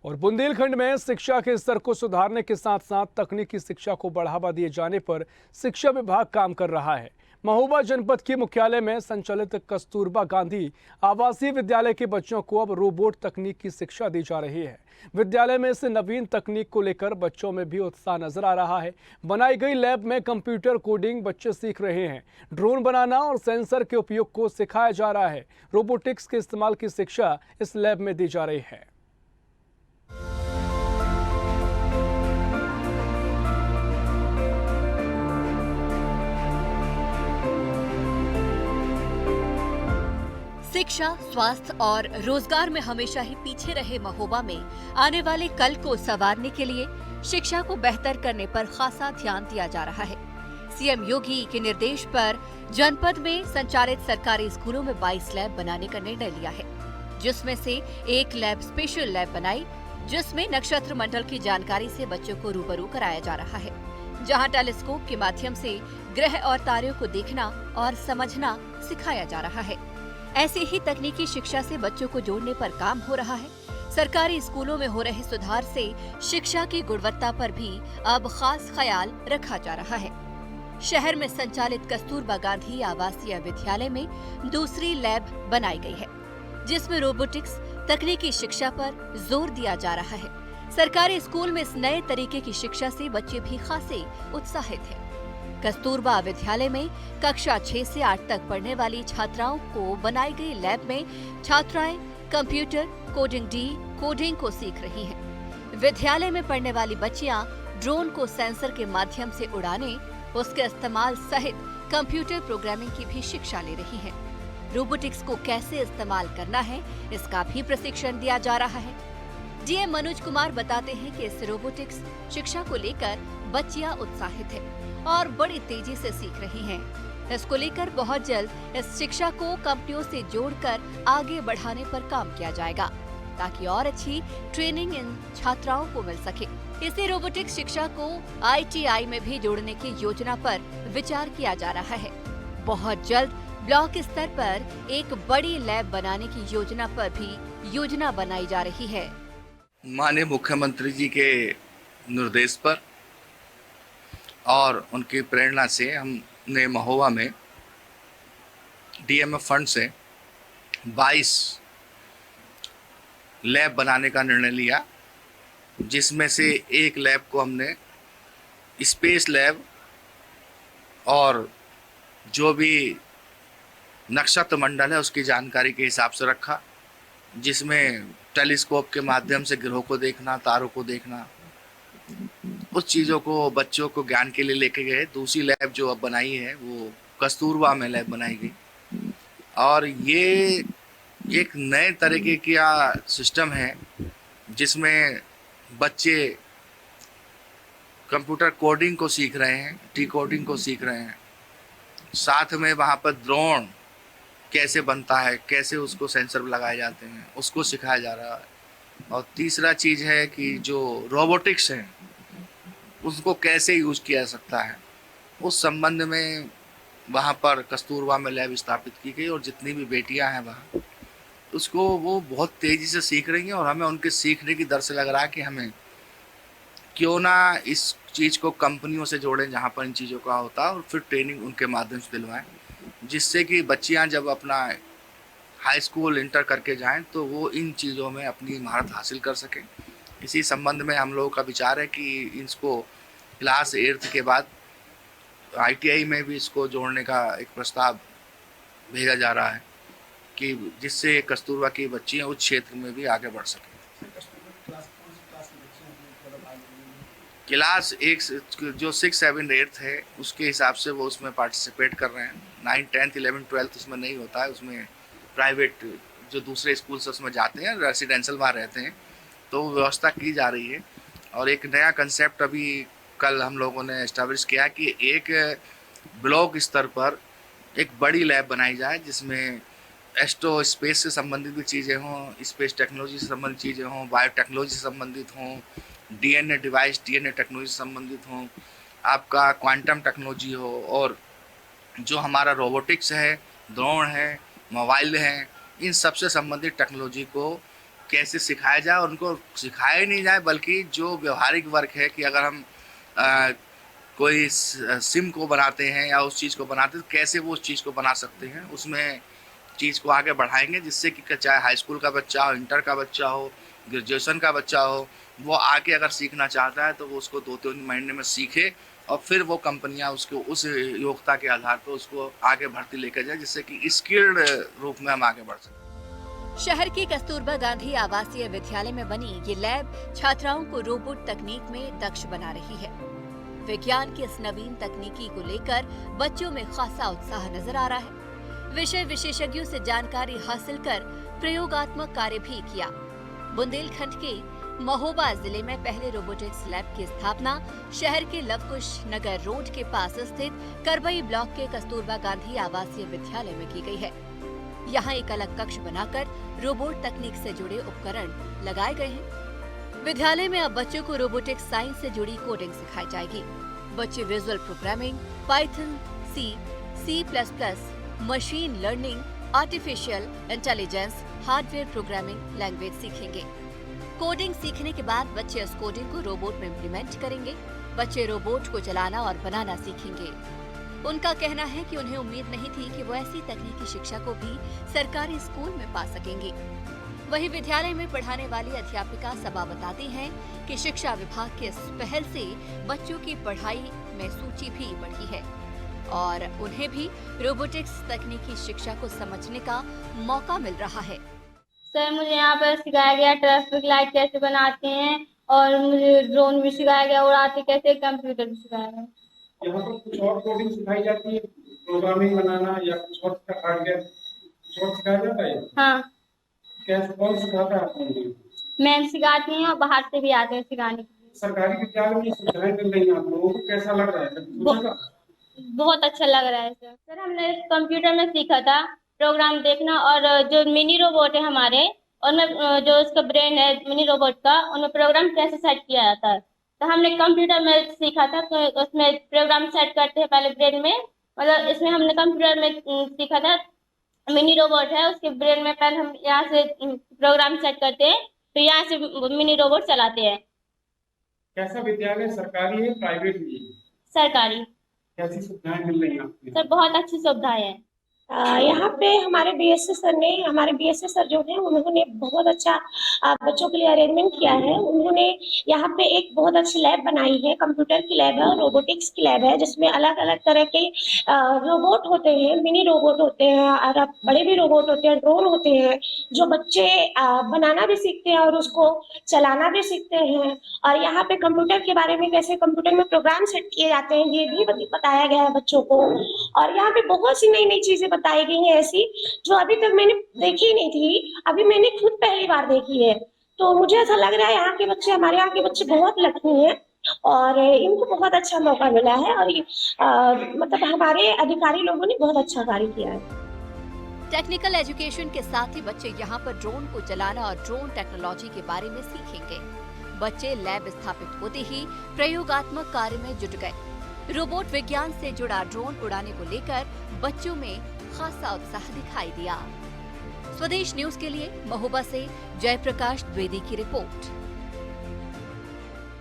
और बुंदेलखंड में शिक्षा के स्तर को सुधारने के साथ साथ तकनीकी शिक्षा को बढ़ावा दिए जाने पर शिक्षा विभाग काम कर रहा है। महोबा जनपद के मुख्यालय में संचालित कस्तूरबा गांधी आवासीय विद्यालय के बच्चों को अब रोबोट तकनीक की शिक्षा दी जा रही है। विद्यालय में इस नवीन तकनीक को लेकर बच्चों में भी उत्साह नजर आ रहा है। बनाई गई लैब में कंप्यूटर कोडिंग बच्चे सीख रहे हैं। ड्रोन बनाना और सेंसर के उपयोग को सिखाया जा रहा है। रोबोटिक्स के इस्तेमाल की शिक्षा इस लैब में दी जा रही है। शिक्षा, स्वास्थ्य और रोजगार में हमेशा ही पीछे रहे महोबा में आने वाले कल को संवारने के लिए शिक्षा को बेहतर करने पर खासा ध्यान दिया जा रहा है। सीएम योगी के निर्देश पर जनपद में संचालित सरकारी स्कूलों में 22 लैब बनाने का निर्णय लिया है, जिसमें से एक लैब स्पेशल लैब बनाई, जिसमें नक्षत्र मंडल की जानकारी से बच्चों को रूबरू कराया जा रहा है, जहां टेलीस्कोप के माध्यम से ग्रह और तारों को देखना और समझना सिखाया जा रहा है। ऐसे ही तकनीकी शिक्षा से बच्चों को जोड़ने पर काम हो रहा है। सरकारी स्कूलों में हो रहे सुधार से शिक्षा की गुणवत्ता पर भी अब खास ख्याल रखा जा रहा है। शहर में संचालित कस्तूरबा गांधी आवासीय विद्यालय में दूसरी लैब बनाई गई है, जिसमें रोबोटिक्स तकनीकी शिक्षा पर जोर दिया जा रहा है। सरकारी स्कूल में इस नए तरीके की शिक्षा से बच्चे भी खासे उत्साहित हैं। कस्तूरबा विद्यालय में कक्षा 6 से 8 तक पढ़ने वाली छात्राओं को बनाई गई लैब में छात्राएं कंप्यूटर कोडिंग को सीख रही हैं। विद्यालय में पढ़ने वाली बच्चियां ड्रोन को सेंसर के माध्यम से उड़ाने, उसके इस्तेमाल सहित कंप्यूटर प्रोग्रामिंग की भी शिक्षा ले रही हैं। रोबोटिक्स को कैसे इस्तेमाल करना है, इसका भी प्रशिक्षण दिया जा रहा है। डीएम मनोज कुमार बताते हैं कि इस रोबोटिक्स शिक्षा को लेकर बच्चियां उत्साहित हैं और बड़ी तेजी से सीख रही हैं। इसको लेकर बहुत जल्द इस शिक्षा को कंपनियों से जोड़कर आगे बढ़ाने पर काम किया जाएगा, ताकि और अच्छी ट्रेनिंग इन छात्राओं को मिल सके। इसी रोबोटिक्स शिक्षा को ITI में भी जोड़ने की योजना पर विचार किया जा रहा है। बहुत जल्द ब्लॉक स्तर पर एक बड़ी लैब बनाने की योजना पर भी योजना बनाई जा रही है। माननीय मुख्यमंत्री जी के निर्देश पर और उनकी प्रेरणा से हमने महोबा में DMF फंड से 22 लैब बनाने का निर्णय लिया, जिसमें से एक लैब को हमने स्पेस लैब और जो भी नक्षत्र मंडल है उसकी जानकारी के हिसाब से रखा, जिसमें टेलीस्कोप के माध्यम से ग्रहों को देखना, तारों को देखना, उस चीज़ों को बच्चों को ज्ञान के लिए लेके गए। दूसरी लैब जो अब बनाई है वो कस्तूरबा में लैब बनाई गई और ये एक नए तरीके का सिस्टम है, जिसमें बच्चे कंप्यूटर कोडिंग को सीख रहे हैं, डिकोडिंग को सीख रहे हैं। साथ में वहाँ पर ड्रोन कैसे बनता है, कैसे उसको सेंसर लगाए जाते हैं, उसको सिखाया जा रहा है। और तीसरा चीज़ है कि जो रोबोटिक्स है उसको कैसे यूज़ किया जा सकता है, उस संबंध में वहाँ पर कस्तूरबा में लैब स्थापित की गई और जितनी भी बेटियां हैं वहाँ उसको वो बहुत तेज़ी से सीख रही हैं और हमें उनके सीखने की दर से लग रहा है कि हमें क्यों ना इस चीज़ को कंपनियों से जोड़ें जहाँ पर इन चीज़ों का होता है और फिर ट्रेनिंग उनके माध्यम से दिलवाएं, जिससे कि बच्चियाँ जब अपना हाई स्कूल इंटर करके जाएं तो वो इन चीज़ों में अपनी महारत हासिल कर सकें। इसी संबंध में हम लोगों का विचार है कि इसको क्लास 8 के बाद ITI में भी इसको जोड़ने का एक प्रस्ताव भेजा जा रहा है, कि जिससे कस्तूरबा की बच्चियाँ उस क्षेत्र में भी आगे बढ़ सकें। क्लास 1 जो 6, 7, 8 है उसके हिसाब से वो उसमें पार्टिसिपेट कर रहे हैं। 9, 10, 11, 12 उसमें नहीं होता है, उसमें प्राइवेट जो दूसरे स्कूल से उसमें जाते हैं, रेसिडेंशियल वहाँ रहते हैं, तो व्यवस्था की जा रही है। और एक नया कंसेप्ट अभी कल हम लोगों ने एस्टैब्लिश किया कि एक ब्लॉक स्तर पर एक बड़ी लैब बनाई जाए, जिसमें एस्ट्रो स्पेस से संबंधित भी चीज़ें हों, स्पेस टेक्नोलॉजी से संबंधित चीज़ें हों, बायोटेक्नोलॉजी से संबंधित हों, DNA डिवाइस, DNA टेक्नोलॉजी से संबंधित हों, आपका क्वांटम टेक्नोलॉजी हो, और जो हमारा रोबोटिक्स है, ड्रोन है, मोबाइल हैं, इन सब से संबंधित टेक्नोलॉजी को कैसे सिखाया जाए, और उनको सिखाया ही नहीं जाए, बल्कि जो व्यवहारिक वर्क है कि अगर हम कोई सिम को बनाते हैं या उस चीज़ को बनाते हैं तो कैसे वो उस चीज़ को बना सकते हैं, उसमें चीज़ को आगे बढ़ाएंगे, जिससे कि चाहे हाई स्कूल का बच्चा हो, इंटर का बच्चा हो, ग्रेजुएशन का बच्चा हो, वो आगे अगर सीखना चाहता है तो वो उसको 2-3 महीने में सीखे और फिर वो कंपनियां उसको उस योग्यता के आधार पर उसको आगे भर्ती लेकर जाए, जिससे कि स्किल्ड रूप में हम आगे बढ़ सकें। शहर के कस्तूरबा गांधी आवासीय विद्यालय में बनी ये लैब छात्राओं को रोबोट तकनीक में दक्ष बना रही है। विज्ञान की इस नवीन तकनीकी को लेकर बच्चों में खासा उत्साह नजर आ रहा है। विषय विशेषज्ञों से जानकारी हासिल कर प्रयोगात्मक कार्य भी किया। बुंदेलखंड के महोबा जिले में पहले रोबोटिक्स लैब की स्थापना शहर के लवकुश नगर रोड के पास स्थित करबई ब्लॉक के कस्तूरबा गांधी आवासीय विद्यालय में की गई है। यहाँ एक अलग कक्ष बनाकर रोबोट तकनीक से जुड़े उपकरण लगाए गए हैं। विद्यालय में अब बच्चों को रोबोटिक्स साइंस से जुड़ी कोडिंग सिखाई जाएगी। बच्चे visual programming, Python, C++, machine learning, artificial intelligence, hardware programming language सीखेंगे। कोडिंग सीखने के बाद बच्चे उस कोडिंग को रोबोट में इम्प्लीमेंट करेंगे। बच्चे रोबोट को चलाना और बनाना सीखेंगे। उनका कहना है कि उन्हें उम्मीद नहीं थी कि वो ऐसी तकनीकी शिक्षा को भी सरकारी स्कूल में पा सकेंगे। वहीं विद्यालय में पढ़ाने वाली अध्यापिका सबा बताती हैं कि शिक्षा विभाग की इस पहल से बच्चों की पढ़ाई में सूची भी बढ़ी है और उन्हें भी रोबोटिक्स तकनीकी शिक्षा को समझने का मौका मिल रहा है। सर, मुझे यहाँ पर सिखाया गया ट्रैफिक लाइट कैसे बनाते हैं और मुझे ड्रोन भी सिखाया गया, उड़ाते कैसे, कंप्यूटर भी सिखाया गया। यहाँ पर कुछ और कोडिंग सिखाई जाती है, प्रोग्रामिंग बनाना या कुछ और हार्डवेयर कुछ और सिखाया जाता है? हाँ। कैसे, कौन सिखाता है आपको? मैम सिखाती हैं और बाहर से भी आते हैं सिखाने के लिए। सरकारी विद्यालय में सुविधाएं मिल रही हैं आप लोगों को, कैसा लग रहा है? बहुत अच्छा लग रहा है सर। सर, हमने कंप्यूटर में सीखा था प्रोग्राम देखना, और जो मिनी रोबोट है हमारे, उनमें जो उसका ब्रेन है मिनी रोबोट का, उनमें प्रोग्राम कैसे सेट किया जाता है, तो हमने कंप्यूटर में सीखा था। तो उसमें प्रोग्राम सेट करते हैं पहले ब्रेन में, मतलब इसमें हमने कंप्यूटर में सीखा था। मिनी रोबोट है, उसके ब्रेन में पहले हम यहाँ से प्रोग्राम सेट करते हैं, तो यहाँ से मिनी रोबोट चलाते हैं। कैसा विद्यालय, सरकारी है प्राइवेट भी? सरकारी। कैसी सुविधाएं मिल रही हैं आपको? सर, बहुत अच्छी सुविधाएं हैं। यहाँ पे हमारे बीएससी सर जो हैं उन्होंने बहुत अच्छा बच्चों के लिए अरेंजमेंट किया है। उन्होंने यहाँ पे एक बहुत अच्छी लैब बनाई है, कंप्यूटर की लैब है, रोबोटिक्स की लैब है, जिसमें अलग अलग तरह के रोबोट होते हैं, मिनी रोबोट होते हैं और बड़े भी रोबोट होते हैं, ड्रोन होते हैं, जो बच्चे बनाना भी सीखते हैं और उसको चलाना भी सीखते हैं। और यहाँ पे कंप्यूटर के बारे में, कैसे कंप्यूटर में प्रोग्राम सेट किए जाते हैं, ये भी बताया गया है बच्चों को। और यहाँ पे बहुत सी नई नई चीजें बताई गई हैं ऐसी जो अभी तक मैंने देखी नहीं थी, अभी मैंने खुद पहली बार देखी है। तो मुझे ऐसा लग रहा है यहाँ के बच्चे, हमारे यहाँ के बच्चे बहुत लकी हैं और इनको बहुत अच्छा मौका मिला है और मतलब हमारे अधिकारी लोगों ने बहुत अच्छा कार्य किया है। टेक्निकल एजुकेशन के साथ ही बच्चे यहाँ पर ड्रोन को चलाना और ड्रोन टेक्नोलॉजी के बारे में सीखेंगे। बच्चे लैब स्थापित होते ही प्रयोगात्मक कार्य में जुट गए। रोबोट विज्ञान से जुड़ा ड्रोन उड़ाने को लेकर बच्चों में खासा उत्साह दिखाई दिया। स्वदेश न्यूज के लिए महोबा से जयप्रकाश द्विवेदी की रिपोर्ट।